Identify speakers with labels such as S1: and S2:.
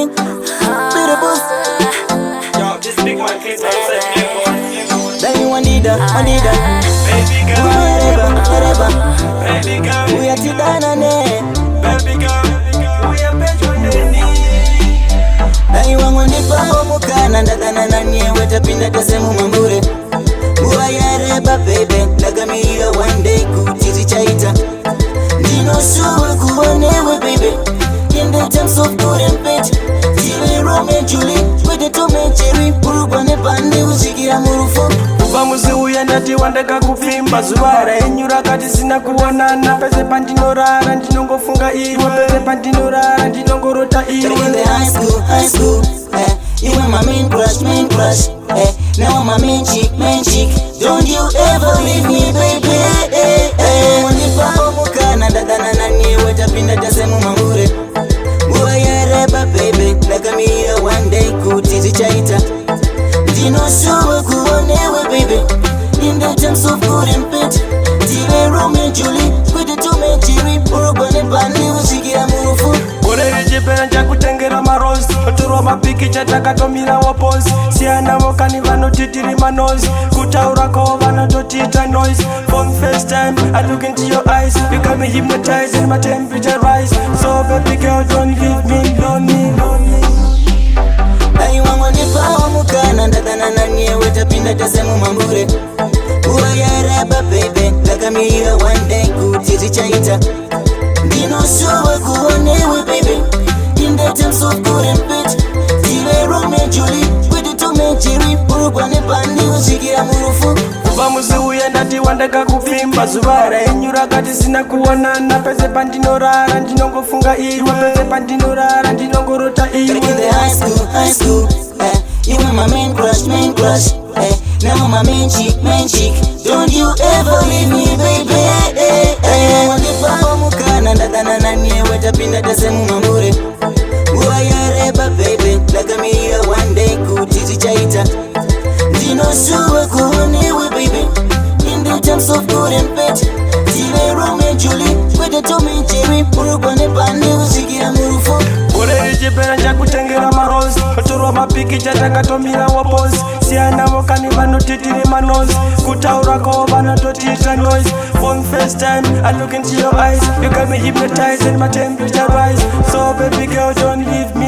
S1: morning. Beautiful.
S2: Yo, just pick my kids and set me up.
S1: Then you want it,
S2: Baby girl,
S1: whatever.
S2: baby girl,
S1: We are tidana ne.
S2: baby girl, we are better than me.
S1: Then you want it pa omukana ndagana na nyewe tapinda tasemu mambure. Uayareba baby, lagamia one day kutiri chaita. Dino suwe kuonewe baby. In the terms of good and bad, Jive Romeo and Julie, with the Tom and Jerry, Urubane Bande, Uzigira Murufu.
S2: Ubamuzi uyandati wandeka kufimba zuwara enyura kati sina kuonana pese pandinorara ndinongofunga iwe pese pandinorara ndinongorota iwe.
S1: In the high school, you were my main crush, now I'm my main chick. Don't you ever leave me, baby. Wanipa omukana ndagana na nyewe tapinda tasemu mambure. Uayareba baby, lagamia one day kutiri chaita. Dino suwe kuonewe baby. In the terms of good and bad, Jive Romeo and Julie, with the Tom and Jerry, Urubane Bande, Uzigira Murufu.
S2: Orerejepera njakutengera marosi otorwa mapiki chatakatomira waposi siyana vokani vanotitiri manozi kutaura kwavo vanototita noise. From first time I look into your eyes, you got me hypnotized and my temperature rise. So baby girl, don't leave me lonely.
S1: Ayi wangu nipa omukana ndagana na nyewe tapinda tasemu mambure. Uayareba baby, lagamia one day kutiri chaita. Dino suwe kuonewe baby. In the terms of good and bad, Jive Romeo and Julie, with the Tom and Jerry, Urubane Bande, Uzigira Murufu.
S2: Ubamuzi uyandati wandeka kufimba zuwara enyura kati sina kuonana pese pandinorara ndinongofunga iwe pese pandinorara ndinongorota iwe.
S1: In the high school, you were my main crush, now I'm my main chick. Don't you ever leave me, baby. Wanipa omukana ndagana na nyewe tapinda tasemu mambure. Uayareba baby, lagamia one day kutiri chaita. Dino suwe kuonewe baby. In the terms of good and bad, Jive Romeo and Julie, with the Tom and Jerry, Urubane Bande, Uzigira Murufu.
S2: Orerejepera njakutengera marosi otorwa mapiki chatakatomira waposi siyana vokani vanotitiri manozi kutaura kwavo vanototita noise. From first time I look into your eyes, you got me hypnotized and my temperature rise. So baby girl, don't leave me